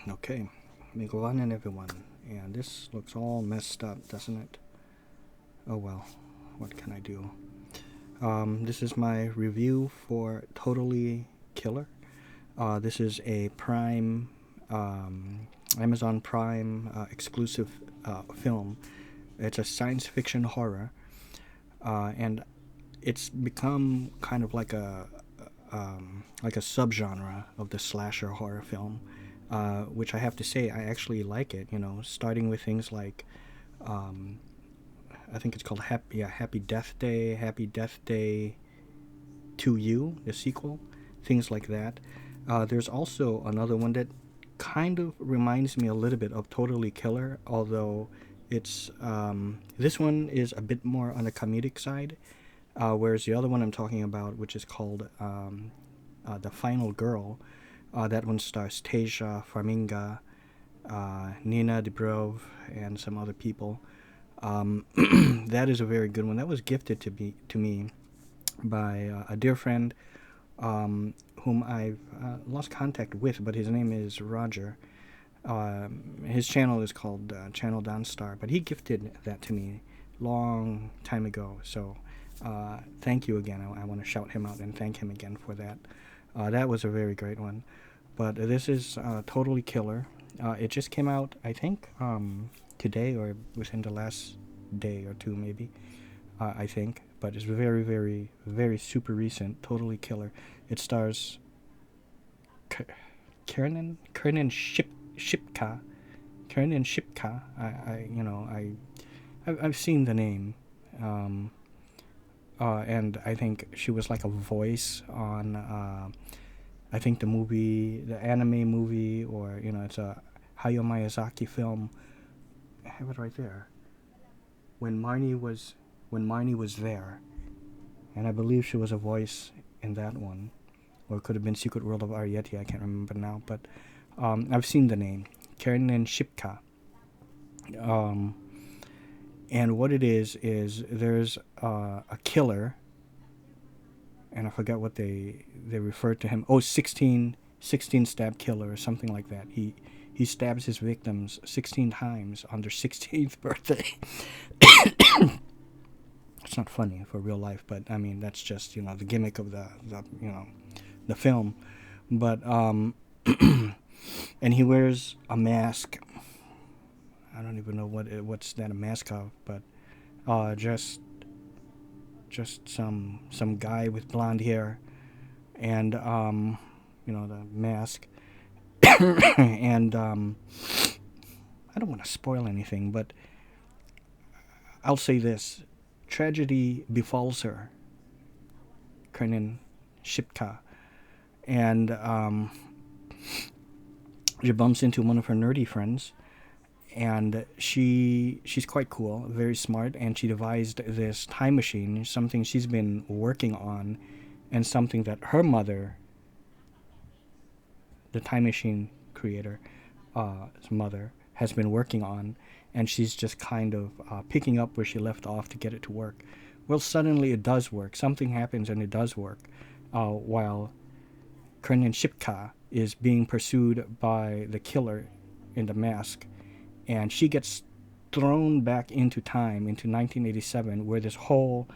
Okay, good morning everyone. And this looks all messed up, doesn't it? Oh well, what can I do? This is my review for Totally Killer. This is a Prime, Amazon Prime exclusive film. It's a science fiction horror, and it's become kind of like a subgenre of the slasher horror film, which I have to say I actually like it. You know, starting with things like um, I think it's called Happy Death Day, Happy Death Day to You, the sequel, things like that. There's also another one that kind of reminds me a little bit of Totally Killer, although it's this one is a bit more on the comedic side, whereas the other one I'm talking about, which is called The Final Girl, that one stars Tasia Farminga, Nina Dobrev, and some other people. That is a very good one. That was gifted to me by a dear friend, whom I've lost contact with, but his name is Roger. His channel is called Channel Dawnstar, but he gifted that to me long time ago. So thank you again. I want to shout him out and thank him again for that. That was a very great one. But this is Totally Killer. It just came out, I think, today or within the last day or two, maybe. I think, but it's very, very, very super recent. Totally Killer. It stars Kernan Shipka. Kernan Shipka. I've seen the name, and I think she was like a voice on I think the anime movie, or it's a Hayao Miyazaki film. I have it right there. When Marnie was there, and I believe she was a voice in that one, or it could have been Secret World of Arrietty. I can't remember now, but I've seen the name Karen and Shipka. And what it is there's a killer, and I forgot what they referred to him. Oh, 16 stab killer or something like that. He stabs his victims 16 times on their 16th birthday. It's not funny for real life, but I mean that's just the gimmick of the film. But and he wears a mask. I don't even know what's that a mask of, but just some guy with blonde hair, and the mask. And I don't want to spoil anything, but I'll say this: tragedy befalls her, Kernan Shipka, and she bumps into one of her nerdy friends, and she's quite cool, very smart, and she devised this time machine, something she's been working on, and something that her mother, the time machine creator, mother, has been working on, and she's just kind of picking up where she left off to get it to work. Well, suddenly it does work. Something happens and it does work, while Kernan Shipka is being pursued by the killer in the mask, and she gets thrown back into time, into 1987, where this whole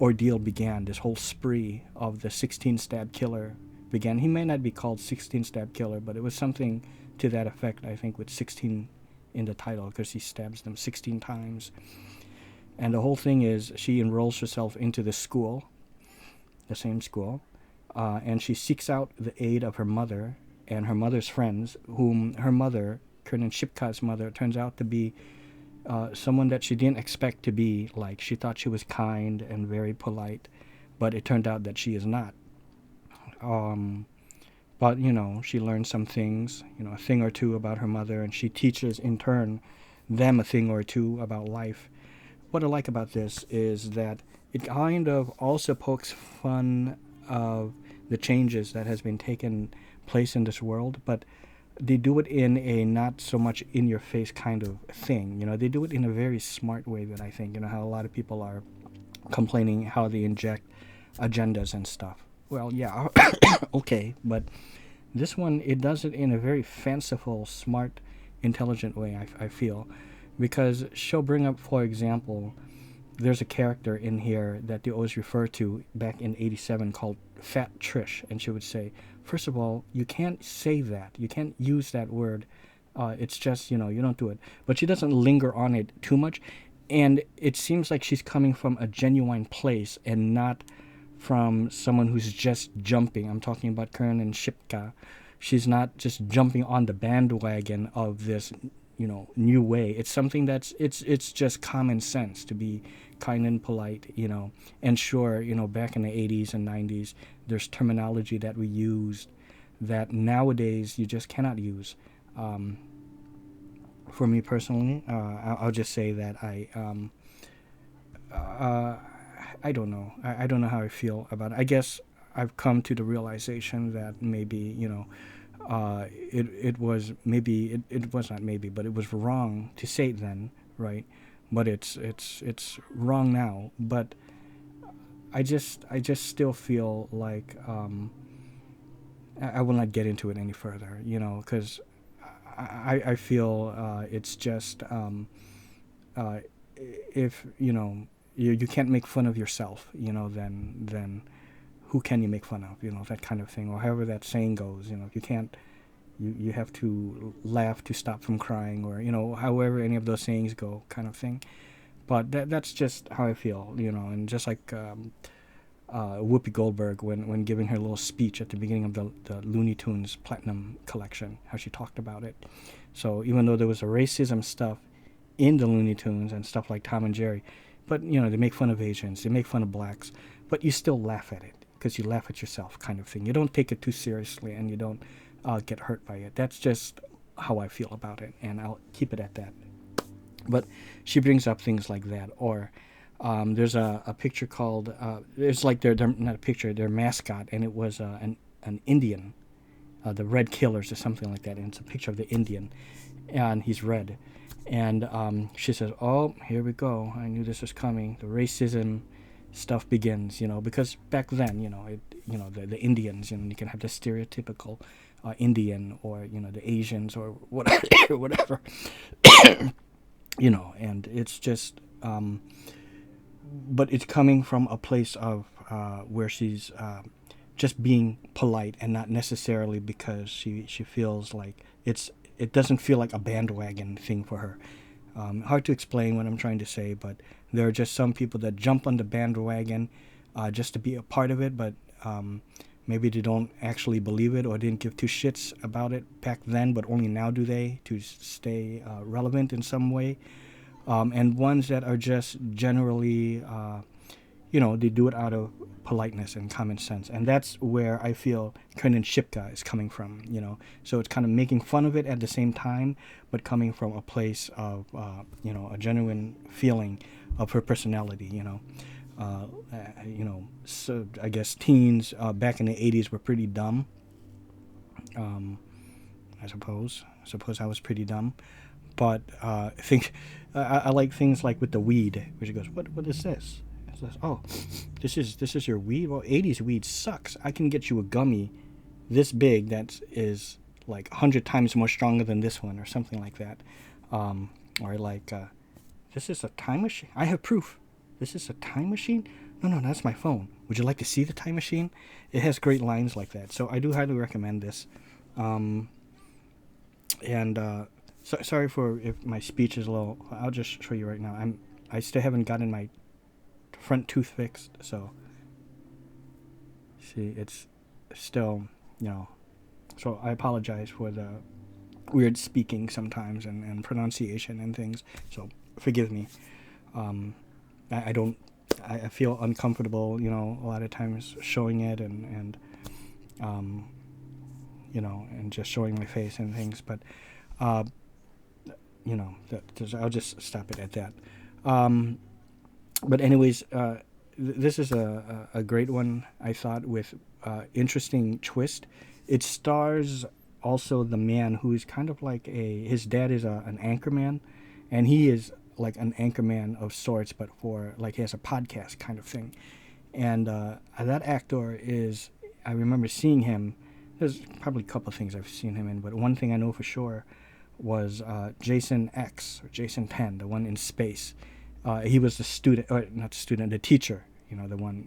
ordeal began, this whole spree of the 16 stab killer began. He may not be called 16 stab killer, but it was something to that effect, I think, with 16 in the title, because he stabs them 16 times. And the whole thing is she enrolls herself into the school, the same school, and she seeks out the aid of her mother and her mother's friends, whom her mother, Kernan Shipka's mother, turns out to be someone that she didn't expect to be like. She thought she was kind and very polite, but it turned out that she is not. But she learns some things, a thing or two about her mother, and she teaches in turn them a thing or two about life. What I like about this is that it kind of also pokes fun of the changes that has been taken place in this world, but they do it in a not so much in your face kind of thing. They do it in a very smart way that I think, how a lot of people are complaining how they inject agendas and stuff. Well, yeah, okay, but This one, it does it in a very fanciful, smart, intelligent way, I feel. Because she'll bring up, for example, there's a character in here that they always refer to back in 87 called Fat Trish. And she would say, first of all, you can't say that. You can't use that word. It's just, you don't do it. But she doesn't linger on it too much. And it seems like she's coming from a genuine place and not from someone who's just jumping. I'm talking about Karen Shipka. She's not just jumping on the bandwagon of this, new way. It's something that's it's just common sense to be kind and polite, And sure, back in the 80s and 90s, there's terminology that we used that nowadays you just cannot use. For me personally, I'll just say that I don't know. I don't know how I feel about it. I guess I've come to the realization that maybe, it was maybe, it was not maybe, but it was wrong to say it then, right? But it's wrong now. But I just still feel like I will not get into it any further, because I feel it's just if you can't make fun of yourself, then who can you make fun of, that kind of thing, or however that saying goes, if you can't, you have to laugh to stop from crying, or however any of those sayings go, kind of thing. But that's just how I feel, and just like Whoopi Goldberg when giving her little speech at the beginning of the Looney Tunes Platinum collection, how she talked about it. So even though there was a racism stuff in the Looney Tunes and stuff like Tom and Jerry, but they make fun of Asians, they make fun of blacks, but you still laugh at it because you laugh at yourself, kind of thing. You don't take it too seriously, and you don't get hurt by it. That's just how I feel about it, and I'll keep it at that. But she brings up things like that, or there's a picture called it's like they're not a picture, their mascot, and it was an Indian, the Red Killers or something like that, and it's a picture of the Indian, and he's red, and she says, "Oh, here we go. I knew this was coming. The racism stuff begins, because back then, the Indians, you can have the stereotypical Indian, or the Asians, or whatever, whatever, and it's just." But it's coming from a place of where she's just being polite, and not necessarily because she feels like it doesn't feel like a bandwagon thing for her. Hard to explain what I'm trying to say, but there are just some people that jump on the bandwagon just to be a part of it, but maybe they don't actually believe it, or didn't give two shits about it back then, but only now do they, to stay relevant in some way. And ones that are just generally, they do it out of politeness and common sense. And that's where I feel Karen Shipka is coming from, So it's kind of making fun of it at the same time, but coming from a place of, a genuine feeling of her personality, So I guess teens back in the 80s were pretty dumb. I suppose I was pretty dumb. But I think I like things like with the weed, where she goes, "What is this?" It says, "Oh, this is your weed. Well, 80s weed sucks. I can get you a gummy this big that is like 100 times more stronger than this one," or something like that. Or like, "This is a time machine. I have proof. This is a time machine. No, that's my phone. Would you like to see the time machine?" It has great lines like that. So I do highly recommend this. So, sorry for if my speech is low. I'll just show you right now. I still haven't gotten my front tooth fixed, so see, it's still, So I apologize for the weird speaking sometimes, and pronunciation and things. So forgive me. I don't. I feel uncomfortable, a lot of times showing it, and and just showing my face and things, but. I'll just stop it at that. But anyways, this is a great one, I thought, with interesting twist. It stars also the man who is kind of like his dad is an anchorman, and he is like an anchorman of sorts, but for like he has a podcast kind of thing. And that actor is, I remember seeing him. there's probably a couple of things I've seen him in, but one thing I know for sure was Jason X, or Jason 10, the one in space. He was the student, or not the student, the teacher, the one,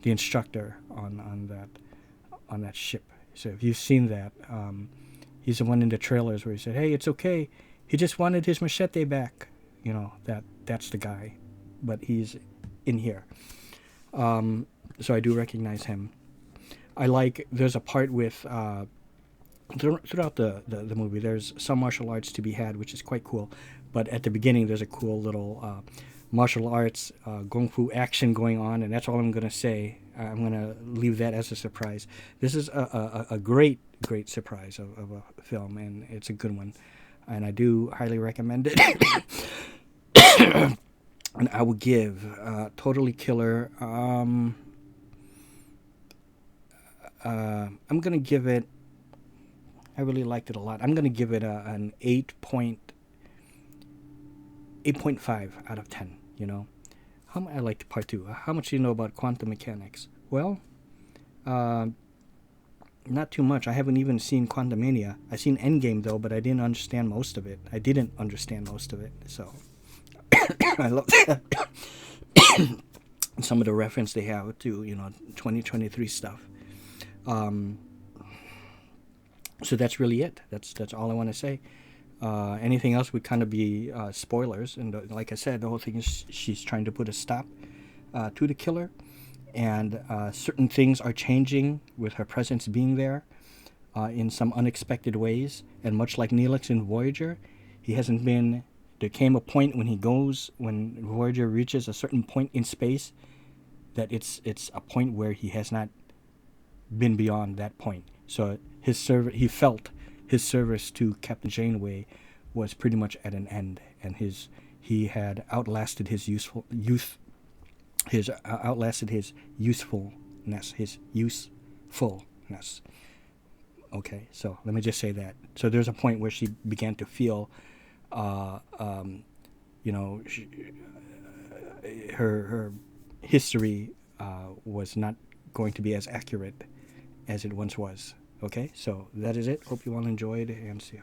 the instructor on that ship. So if you've seen that, he's the one in the trailers where he said, "Hey, it's okay. He just wanted his machete back." That's the guy, but he's in here. So I do recognize him. There's a part with, throughout the movie, there's some martial arts to be had, which is quite cool. But at the beginning, there's a cool little martial arts, kung fu action going on, and that's all I'm going to say. I'm going to leave that as a surprise. This is a great surprise of a film, and it's a good one. And I do highly recommend it. And I will give Totally Killer, I'm going to give it, I really liked it a lot. I'm going to give it an 8.5 out of 10, I liked part 2. How much do you know about quantum mechanics? Well, not too much. I haven't even seen Quantumania. I've seen Endgame, though, but I didn't understand most of it. So I love that. Some of the reference they have to, 2023 stuff. So that's really it. That's all I want to say. Anything else would kind of be spoilers. And like I said, the whole thing is she's trying to put a stop to the killer. And certain things are changing with her presence being there in some unexpected ways. And much like Neelix in Voyager, there came a point when Voyager reaches a certain point in space, that it's a point where he has not been beyond that point. So he felt his service to Captain Janeway was pretty much at an end, and he had outlasted his usefulness. Okay, so let me just say that. So there's a point where she began to feel, her history was not going to be as accurate as it once was. Okay, so that is it. Hope you all enjoyed, and see you.